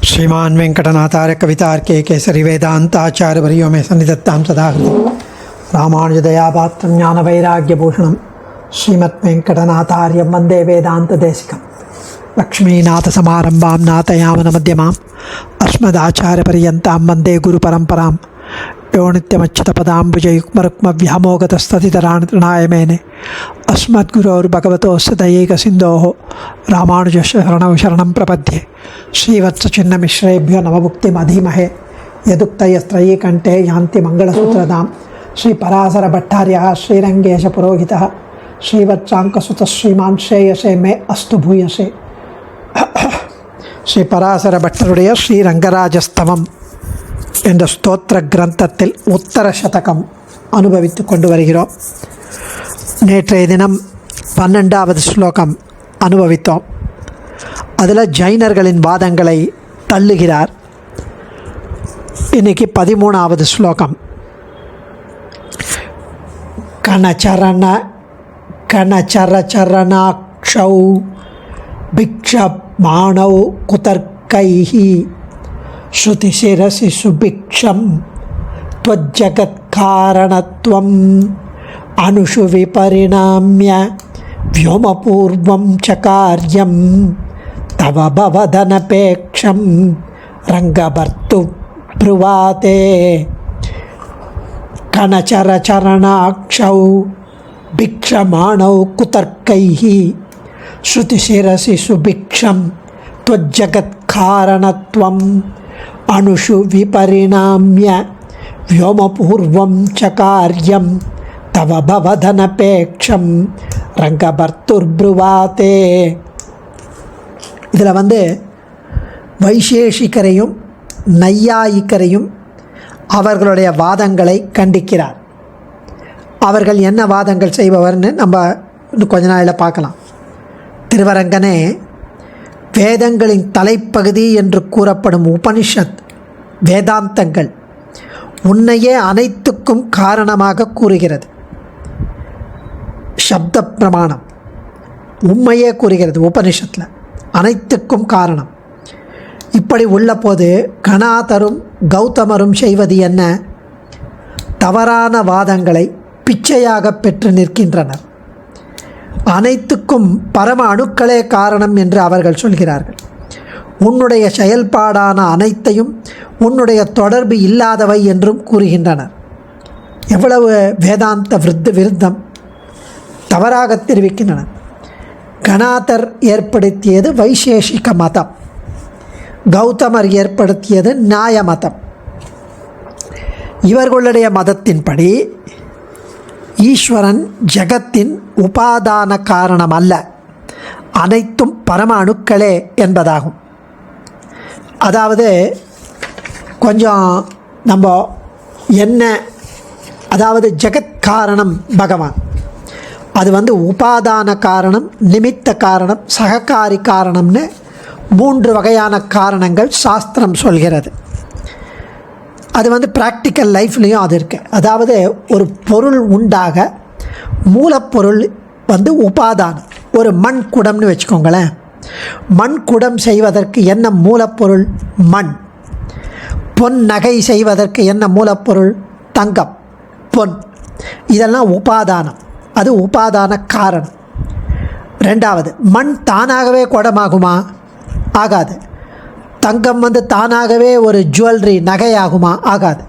श्रीमान वेंकटनाथार्य कवितार्के केसरी वेदांताचार्यवर्यो मे सन्निधत्तां सदा रामानुजदयापात्रं ज्ञानवैराग्यभूषणं श्रीमद्वेंकटनाथार्यं वन्दे वेदान्तदेशिकं लक्ष्मीनाथसमारम्भां नाथयामनमध्यमाम् अस्मदाचार्यपर्यन्तां वन्दे गुरुपरम्परां यो नित्यमच्युतपदाम्बुजयुग्मरुक्मव्यामोगतस्ततितराणाय मेने अस्मद्गुरोर्भगवतोऽस्य दयैकसिन्धोः रामानुजस्य शरणौ शरणं प्रपद्ये श्रीवत्सचिन्नमिश्रेभ्यो नवमुक्तिमधीमहे यदुक्तयस्त्रयी कण्ठे यान्ति मङ्गलसूत्रदां श्रीपराशरभट्टार्यः श्रीरङ्गेशपुरोहितः श्रीवत्साङ्कसुतः श्रीमान् श्रेयसे मे अस्तु भूयसे श्रीपराशरभट्टरुடைய ஸ்ரீரங்கராஜஸ்தவம் என்ற ஸ்தோத்திர கிரந்தத்தில் உத்தர சதகம் அனுபவித்து கொண்டு வருகிறோம். நேற்றைய தினம் 12வது ஸ்லோகம் அனுபவித்தோம். அதில் ஜைனர்களின் வாதங்களை தள்ளுகிறார். இன்னைக்கு 13வது ஸ்லோகம். கணச்சரணாக்ஷௌ பிக்ஷமாணௌ குதர்க்கைஹி ஸ்ருதிசிரசி சுபிக்ஷம் த்வஜ்ஜகத்காரணத்வம் அனுஷு விபரிணாம்ய व्योमपूर्वं च कार्यं तव भवदनपेक्षं रङ्गभर्तुब्रुवाते कणचरचरणाक्षौ भिक्षमाणौ कुतर्कैः श्रुतिशिरसि सुभिक्षं त्वज्जगत्कारणत्वम् अणुषु विपरिणाम्य व्योमपूर्वं च कार्यं तव भवदनपेक्षं ரங்கபர்த்துர்ப்ருவாதே. இதில் வைசேஷிகரையும் நையாயிக்கரையும் அவர்களுடைய வாதங்களை கண்டிக்கிறார். அவர்கள் என்ன வாதங்கள் செய்பவர்னு நம்ம இன்னும் கொஞ்ச நாளில் பார்க்கலாம். திருவரங்கனே, வேதங்களின் தலைப்பகுதி என்று கூறப்படும் உபனிஷத் வேதாந்தங்கள் உன்னையே அனைத்துக்கும் காரணமாக கூறுகிறது. சப்த பிரமாணம் உண்மையே கூறுகிறது. உபனிஷத்தில் அனைத்துக்கும் காரணம். இப்படி உள்ள போது கணாதரும் கௌதமரும் செய்வது என்ன? தவறான வாதங்களை பிச்சையாக பெற்று நிற்கின்றனர். அனைத்துக்கும் பரம அணுக்களே காரணம் என்று அவர்கள் சொல்கிறார்கள். உன்னுடைய செயல்பாடான அனைத்தையும் உன்னுடைய தொடர்பு இல்லாதவை என்றும் கூறுகின்றனர். எவ்வளவு வேதாந்த விருத்தம் தவறாக தெரிவிக்கின்றனர். கணாதர் ஏற்படுத்தியது வைசேஷிக மதம், கௌதமர் ஏற்படுத்தியது நியாய மதம். இவர்களுடைய மதத்தின்படி ஈஸ்வரன் ஜகத்தின் உபாதான காரணம் அல்ல, அனைத்தும் பரம அணுக்களே என்பதாகும். அதாவது கொஞ்சம் நம்ம என்ன, அதாவது ஜெகத் காரணம் பகவான், அது உபாதான காரணம், நிமித்த காரணம், சககாரி காரணம்னு 3 வகையான காரணங்கள் சாஸ்திரம் சொல்கிறது. அது ப்ராக்டிக்கல் லைஃப்லேயும் அது இருக்குது. அதாவது ஒரு பொருள் உண்டாக மூலப்பொருள் உபாதானம். ஒரு மண் குடம்னு வச்சுக்கோங்களேன். மண் குடம் செய்வதற்கு என்ன மூலப்பொருள்? மண். பொன் நகை செய்வதற்கு என்ன மூலப்பொருள்? தங்கம், பொன். இதெல்லாம் உபாதானம், அது உபாதான காரணம். 2வது, மண் தானாகவே குடமாகுமா? ஆகாது. தங்கம் தானாகவே ஒரு ஜுவல்லரி நகையாகுமா? ஆகாது.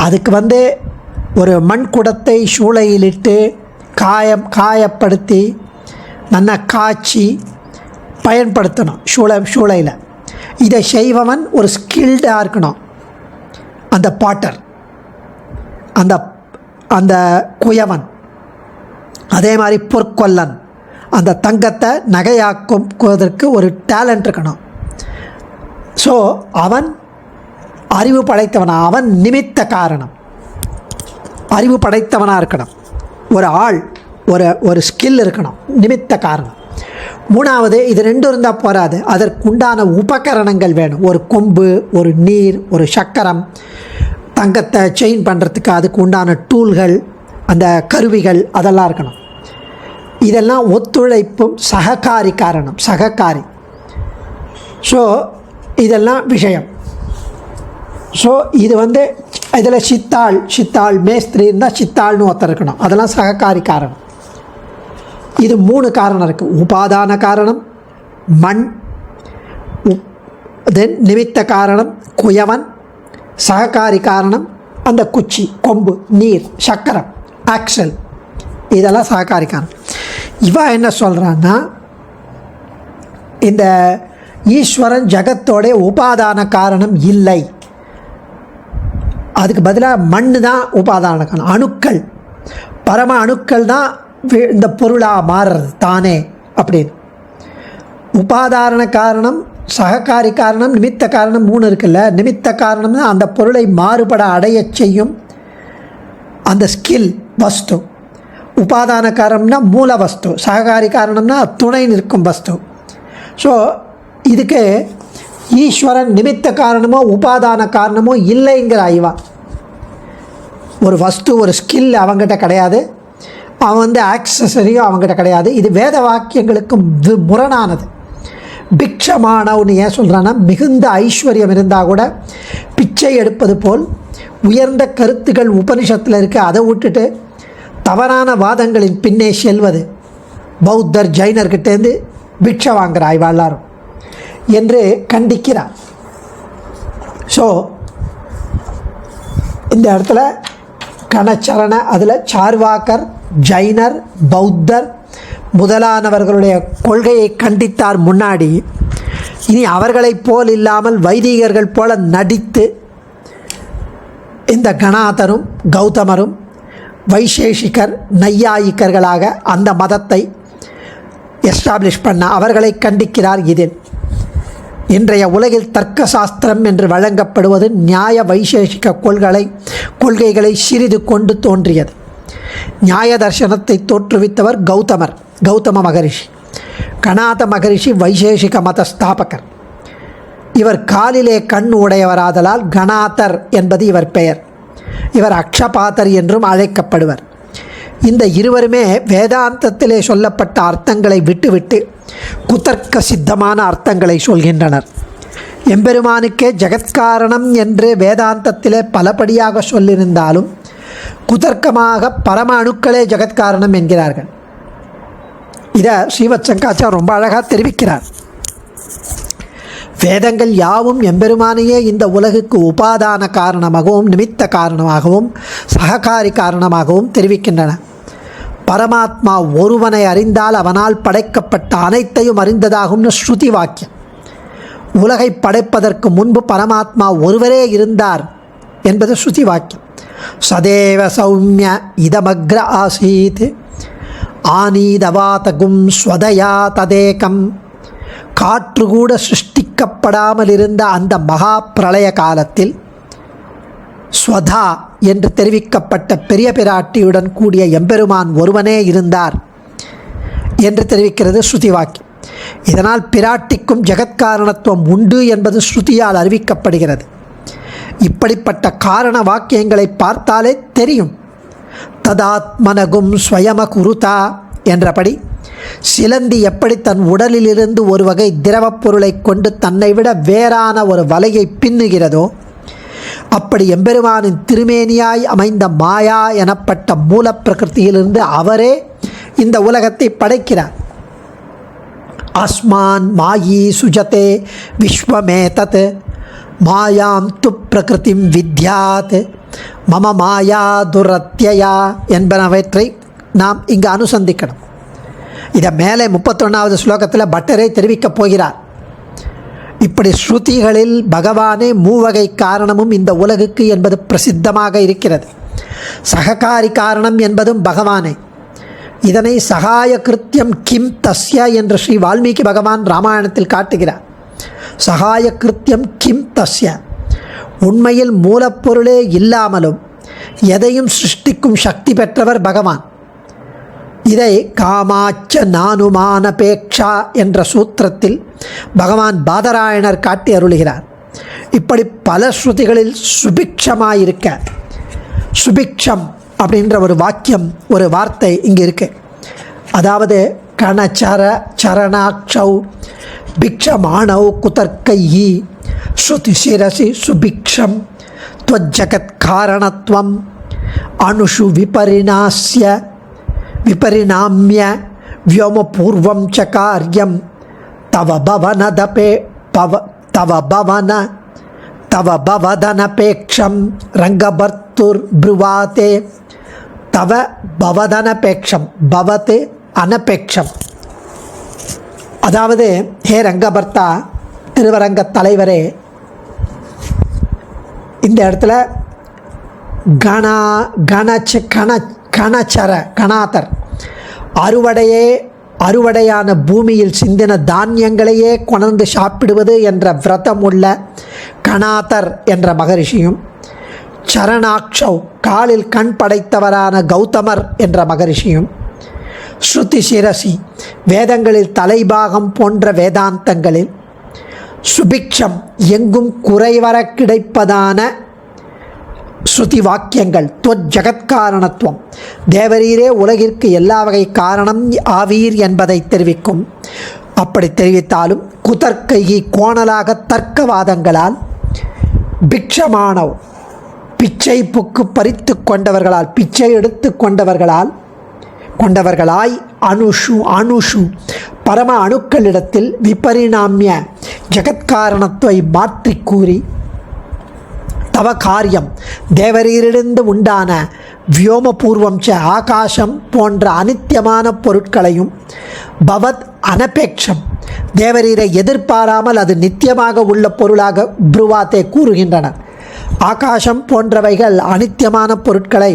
அதுக்கு ஒரு மண் குடத்தை சூளையிலிட்டு காயப்படுத்தி நல்லா காய்ச்சி பயன்படுத்தணும் சூளையில். இதை செய்பவன் ஒரு ஸ்கில்டாக இருக்கணும். அந்த பாட்டர், அந்த குயவன், அதே மாதிரி பொற்கொல்லன், அந்த தங்கத்தை நகையாக்குவதற்கு ஒரு டேலண்ட் இருக்கணும். ஸோ அவன் அறிவு படைத்தவனாக, அவன் நிமித்த காரணம், அறிவு படைத்தவனாக இருக்கணும். ஒரு ஆள், ஒரு ஸ்கில் இருக்கணும், நிமித்த காரணம். 3வது, இது 2 இருந்தால் போகாது, அதற்குண்டான உபகரணங்கள் வேணும். ஒரு கொம்பு, ஒரு நீர், ஒரு சக்கரம், தங்கத்தை செயின் பண்ணுறதுக்கு அதுக்கு உண்டான டூல்கள், அந்த கருவிகள், அதெல்லாம் இருக்கணும். இதெல்லாம் ஒத்துழைப்பும் சககாரி காரணம், சககாரி. ஸோ இதெல்லாம் விஷயம். ஸோ இது இதில் சித்தாள் மேஸ்திரி இருந்தால் சித்தாள்னு ஒருத்தர் இருக்கணும். அதெல்லாம் சககாரி காரணம். இது 3 காரணம் இருக்குது. உபாதான காரணம் மண், தென் நிமித்த காரணம் குயவன், சககாரி காரணம் அந்த குச்சி, கொம்பு, நீர், சக்கரம், ஆக்சல், இதெல்லாம் சககாரி காரணம். இவன் என்ன சொல்கிறான்னா, இந்த ஈஸ்வரன் ஜகத்தோட உபாதான காரணம் இல்லை, அதுக்கு பதிலாக மண் தான் உபாதான காரணம். அணுக்கள், பரம அணுக்கள் தான் இந்த பொருளாக மாறுறது தானே அப்படின்னு. உபாதான காரணம், சககாரி காரணம், நிமித்த காரணம் 3 இருக்குல்ல. நிமித்த காரணம்னா அந்த பொருளை மாறுபட அடைய செய்யும் அந்த ஸ்கில் வஸ்து. உபாதான காரணம்னா மூல வஸ்து. சககாரி காரணம்னா துணை நிற்கும் வஸ்து. ஸோ இதுக்கு ஈஸ்வரன் நிமித்த காரணமோ உபாதான காரணமோ இல்லைங்கிற ஐவா. ஒரு வஸ்து, ஒரு ஸ்கில் அவங்ககிட்ட கிடையாது, அவன் ஆக்சசரியும் அவங்ககிட்ட கிடையாது. இது வேத வாக்கியங்களுக்கு முரணானது. பிக்ஷமானவன்னு ஏன் சொல்கிறான்னா, மிகுந்த ஐஸ்வர்யம் இருந்தால் கூட பிச்சை எடுப்பது போல் உயர்ந்த கருத்துக்கள் உபனிஷத்தில் இருக்க, அதை விட்டுட்டு தவறான வாதங்களின் பின்னே செல்வது பௌத்தர் ஜைனர்கிட்டேருந்து பிக்ஷை வாங்குகிற ஆய்வாளரும் என்று கண்டிக்கிறார். ஸோ இந்த இடத்துல கணச்சரண, அதில் சார்வாக்கர், ஜைனர், பௌத்தர் முதலானவர்களுடைய கொள்கையை கண்டித்தார் முன்னாடி. இனி அவர்களைப் போல் இல்லாமல் வைதிகர்கள் போல நடித்து இந்த கணாதரும் கௌதமரும் வைசேஷிகர் நையாயிக்கர்களாக அந்த மதத்தை எஸ்டாப்ளிஷ் பண்ண அவர்களை கண்டிக்கிறார். இதில் இன்றைய உலகில் தர்க்க சாஸ்திரம் என்று வழங்கப்படுவது நியாய வைசேஷிக கொள்கைகளை சிறிது கொண்டு தோன்றியது. நியாய தர்சனத்தை தோற்றுவித்தவர் கௌதம மகரிஷி. கணாத மகரிஷி வைசேஷிக மத ஸ்தாபகர். இவர் காலிலே கண் உடையவராதலால் கணாதர் என்பது இவர் பெயர். இவர் அக்ஷபாதர் என்றும் அழைக்கப்படுவர். இந்த இருவருமே வேதாந்தத்திலே சொல்லப்பட்ட அர்த்தங்களை விட்டுவிட்டு குதர்க்க சித்தமான அர்த்தங்களை சொல்கின்றனர். எம்பெருமானுக்கே ஜெகத்காரணம் என்று வேதாந்தத்திலே பலபடியாக சொல்லியிருந்தாலும் குதர்க்கமாக பரம அணுக்களே ஜெகத்காரணம் என்கிறார்கள். இதை ஸ்ரீவத் சங்காச்சார் ரொம்ப அழகாக தெரிவிக்கிறார். வேதங்கள் யாவும் எம்பெருமானையே இந்த உலகுக்கு உபாதான காரணமாகவும் நிமித்த காரணமாகவும் சககாரி காரணமாகவும் தெரிவிக்கின்றன. பரமாத்மா ஒருவனை அறிந்தால் அவனால் படைக்கப்பட்ட அனைத்தையும் அறிந்ததாகும்னு ஸ்ருதி வாக்கியம். உலகை படைப்பதற்கு முன்பு பரமாத்மா ஒருவரே இருந்தார் என்பது ஸ்ருதி வாக்கியம். சதேவ சௌமிய இதமக்ர ஆசீத் ஆனீதவாதகும் ஸ்வதயா ததேகம். காற்று கூட சிருஷ்டிக்கப்படாமல் இருந்த அந்த மகா பிரளய காலத்தில் ஸ்வதா என்று தெரிவிக்கப்பட்ட பெரிய பிராட்டியுடன் கூடிய எம்பெருமான் ஒருவனே இருந்தார் என்று தெரிவிக்கிறது ஸ்ருதி வாக்கியம். இதனால் பிராட்டிக்கும் ஜெகத்காரணத்துவம் உண்டு என்பது ஸ்ருதியால் அறிவிக்கப்படுகிறது. இப்படிப்பட்ட காரண வாக்கியங்களை பார்த்தாலே தெரியும். ததாத்மனகும் ஸ்வயம குருதா என்றபடி சிலந்தி எப்படி தன் உடலிலிருந்து ஒரு வகை திரவப் பொருளை கொண்டு தன்னை விட வேறான ஒரு வலையை பின்னுகிறதோ, அப்படி எம்பெருமானின் திருமேனியாய் அமைந்த மாயா எனப்பட்ட மூல பிரகிருத்தியிலிருந்து அவரே இந்த உலகத்தை படைக்கிறார். அஸ்மான் மாயி சுஜதே விஸ்வமேதத் மாயாம் து பிரகிருதிம் வித்யாத் மம மாயா துரத்யயா என்பனவற்றை நாம் இங்கு அனுசந்திக்கணும். இதை மேலே 31வது ஸ்லோகத்தில் பட்டரே தெரிவிக்கப் போகிறார். இப்படி ஸ்ருதிகளில் பகவானே மூவகை காரணமும் இந்த உலகுக்கு என்பது பிரசித்தமாக இருக்கிறது. சககாரி காரணம் என்பதும் பகவானே. இதனை சகாய கிருத்தியம் கிம் தஸ்ய என்று ஸ்ரீ வால்மீகி பகவான் ராமாயணத்தில் காட்டுகிறார். சகாய கிருத்தியம் கிம் தஸ்ய, உண்மையில் மூலப்பொருளே இல்லாமலும் எதையும் சிருஷ்டிக்கும் சக்தி பெற்றவர் பகவான். இதை காமாச்ச நானுமானபேக்ஷா என்ற சூத்திரத்தில் பகவான் பாதராயணர் காட்டி அருளுகிறார். இப்படி பல ஸ்ருதிகளில் சுபிக்ஷமாயிருக்க, சுபிக்ஷம் அப்படின்ற ஒரு வாக்கியம், ஒரு வார்த்தை இங்கே இருக்கு. அதாவது கணச்சர சரணாட்சௌ பிக்ஷமானவ் குதர்க்கையி ஸ்ருதிசிரசி சுபிக்ஷம் त्वज्जगत्कारणत्वम् अणुषु विपरिणाम्य व्योमपूर्वं च कार्यं तव भवदनपेक्षं रङ्गभर्तुर्ब्रुवाते तव भवदनपेक्षं भवत् अनपेक्षம். அதாவது ஹே ரங்கபர்த்தா, திருவரங்க தலைவரே, இந்த இடத்துல கணாதர் அறுவடையான பூமியில் சிந்தின தானியங்களையே கொணர்ந்து சாப்பிடுவது என்ற விரதம் உள்ள கணாதர் என்ற மகரிஷியும், சரணாக்ஷவ் காலில் கண் படைத்தவரான கௌதமர் என்ற மகரிஷியும், ஸ்ருதி சிரசி வேதங்களில் தலைபாகம் போன்ற வேதாந்தங்களில், சுபிக்ஷம் எங்கும் குறைவர கிடைப்பதான ஸ்ருதி வாக்கியங்கள், ஜகத்காரணத்துவம் தேவரீரே உலகிற்கு எல்லா வகை காரணம் ஆவீர் என்பதை தெரிவிக்கும். அப்படி தெரிவித்தாலும் குதர்க்கைகி கோணலாக தர்க்கவாதங்களால், பிக்ஷமானவ் பிச்சை புக்கு பறித்து கொண்டவர்களால், பிச்சை எடுத்து கொண்டவர்களாய், அணுஷு பரம அணுக்களிடத்தில் விபரிணாமிய ஜகத்காரணத்துவை மாற்றி கூறி, தவ காரியம் தேவரீரிலிருந்து உண்டான வியோமபூர்வம் ச ஆகாசம் போன்ற அனித்தியமான பொருட்களையும், பவத் அனபேட்சம் தேவரீரை எதிர்பாராமல் அது நித்தியமாக உள்ள பொருளாக ப்ருவாத்தே கூறுகின்றனர். ஆகாசம் போன்றவைகள் அனித்தியமான பொருட்களை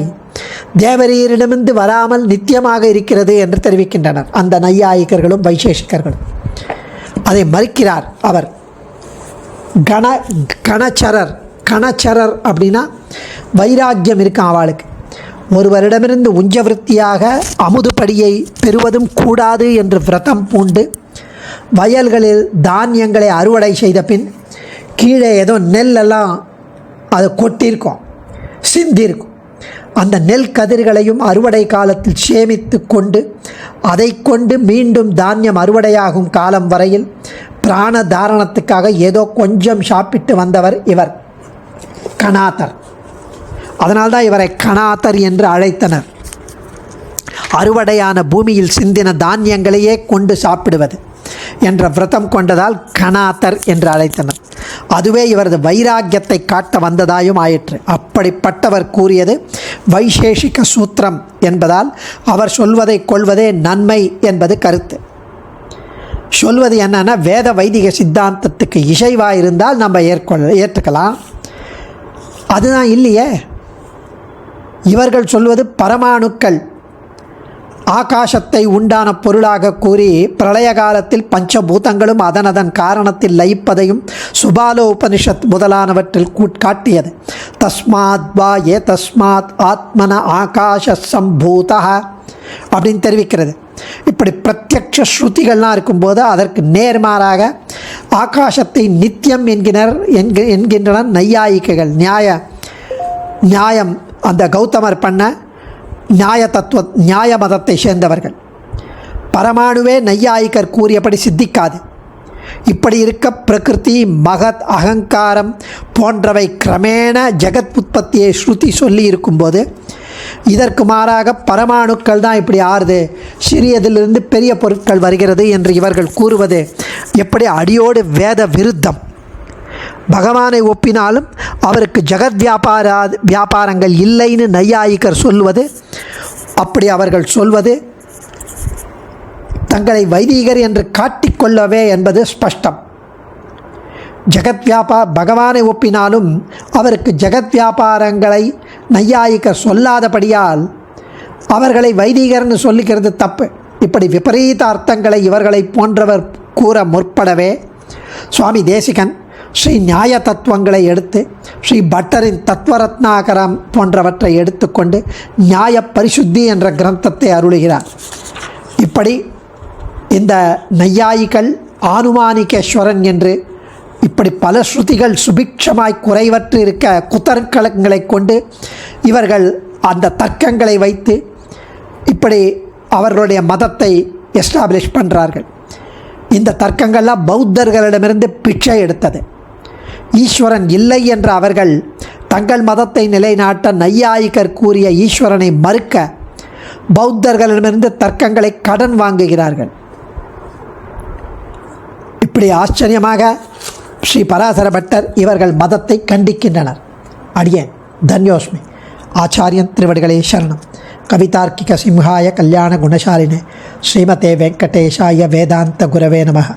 தேவரீரிடமிருந்து வராமல் நித்தியமாக இருக்கிறது என்று தெரிவிக்கின்றனர் அந்த நையாயிகர்களும் வைசேஷிகர்களும். அதை மறுக்கிறார் அவர். கணச்சரர் அப்படின்னா வைராக்கியம் இருக்கும் அவளுக்கு. ஒருவரிடமிருந்து உஞ்சவிருத்தியாக அமுதுபடியை பெறுவதும் கூடாது என்று விரதம் பூண்டு வயல்களில் தானியங்களை அறுவடை செய்த பின் கீழே ஏதோ நெல்லெல்லாம் அது கொட்டியிருக்கும், சிந்திருக்கும். அந்த நெல் கதிர்களையும் அறுவடை காலத்தில் சேமித்து கொண்டு அதை கொண்டு மீண்டும் தானியம் அறுவடையாகும் காலம் வரையில் பிராண தாரணத்துக்காக ஏதோ கொஞ்சம் சாப்பிட்டு வந்தவர் இவர் கணாதர். அதனால்தான் இவரை கணாதர் என்று அழைத்தனர். அறுவடையான பூமியில் சிந்தின தானியங்களையே கொண்டு சாப்பிடுவது என்ற விரதம் கொண்டதால் கணாதர் என்று அழைத்தனர். அதுவே இவரது வைராக்கியத்தை காட்ட வந்ததாயும் ஆயிற்று. அப்படிப்பட்டவர் கூறியது வைசேஷிக சூத்திரம் என்பதால் அவர் சொல்வதை கொள்வதே நன்மை என்பது கருத்து. சொல்வது என்னன்னா, வேத வைதிக சித்தாந்தத்துக்கு இசைவாக இருந்தால் நம்ம ஏற்றுக்கலாம். அதுதான் இல்லையே. இவர்கள் சொல்வது பரமாணுக்கள் ஆகாசத்தை உண்டான பொருளாக கூறி பிரளய காலத்தில் பஞ்சபூதங்களும் அதனதன் காரணத்தில் லயிப்பதையும் சுபாலோ உபனிஷத் முதலானவற்றில் காட்டியது. தஸ்மாத் வா ஏ தஸ்மாத் ஆத்மன ஆகாஷ சம்பூதா அப்படின்னு தெரிவிக்கிறது. இப்படி பிரத்யக்ஷ ஸ்ருதிகள்லாம் இருக்கும்போது அதற்கு நேர்மாறாக ஆகாசத்தை நித்தியம் என்கின்றனர் நையாயிகைகள். நியாயம் அந்த கௌதமர் பண்ண நியாய மதத்தை சேர்ந்தவர்கள். பரமாணுவே நையாயிகர் கூறியபடி சித்திக்காது. இப்படி இருக்க பிரகிருதி, மகத், அகங்காரம் போன்றவை கிரமேண ஜெகத் உற்பத்தியை ஸ்ருதி சொல்லி இருக்கும்போது இதற்கு மாறாக பரமாணுக்கள் தான் இப்படி ஆறுது, சிறியதிலிருந்து பெரிய பொருட்கள் வருகிறது என்று இவர்கள் கூறுவது எப்படி அடியோடு வேத விருத்தம். பகவானை ஒப்பினாலும் அவருக்கு ஜெகத் வியாபாரங்கள் இல்லைன்னு நையாயிகர் சொல்வது, அப்படி அவர்கள் சொல்வது தங்களை வைதிகர் என்று காட்டிக்கொள்ளவே என்பது ஸ்பஷ்டம். பகவானை ஒப்பினாலும் அவருக்கு ஜெகத் வியாபாரங்களை நையாயிகர் சொல்லாதபடியால் அவர்களை வைதிகர்னு சொல்லிக்கிறது தப்பு. இப்படி விபரீத அர்த்தங்களை இவர்களை போன்றவர் கூற முற்படவே சுவாமி தேசிகன் ஸ்ரீ நியாய தத்துவங்களை எடுத்து ஸ்ரீ பட்டரின் தத்வரத்னாகரம் போன்றவற்றை எடுத்துக்கொண்டு நியாய பரிசுத்தி என்ற கிரந்தத்தை அருளுகிறார். இப்படி இந்த நையாயிகள் ஆனுமானிகேஸ்வரன் என்று இப்படி பல ஸ்ருதிகள் சுபிக்ஷமாய் குறைவற்று இருக்க குதர்க்கங்களை கொண்டு இவர்கள் அந்த தர்க்கங்களை வைத்து இப்படி அவர்களுடைய மதத்தை எஸ்டாப்ளிஷ் பண்ணுறார்கள். இந்த தர்க்கங்கள்லாம் பௌத்தர்களிடமிருந்து பிச்சை எடுத்தது. ஈஸ்வரன் இல்லை என்ற அவர்கள் தங்கள் மதத்தை நிலைநாட்ட நையாயிகர் கூறிய ஈஸ்வரனை மறுக்க பௌத்தர்களிடமிருந்து தர்க்கங்களை கடன் வாங்குகிறார்கள். இப்படி ஆச்சரியமாக ஸ்ரீ பராசர பட்டர் இவர்கள் மதத்தை கண்டிக்கின்றனர். அடியேன் தன்யோஸ்மி. ஆச்சாரியன் திருவடிகளே சரணம். கவிதார்க்கிக சிம்ஹாய கல்யாண குணசாலினே ஸ்ரீமதே வெங்கடேஷாய வேதாந்த குரவே நமः.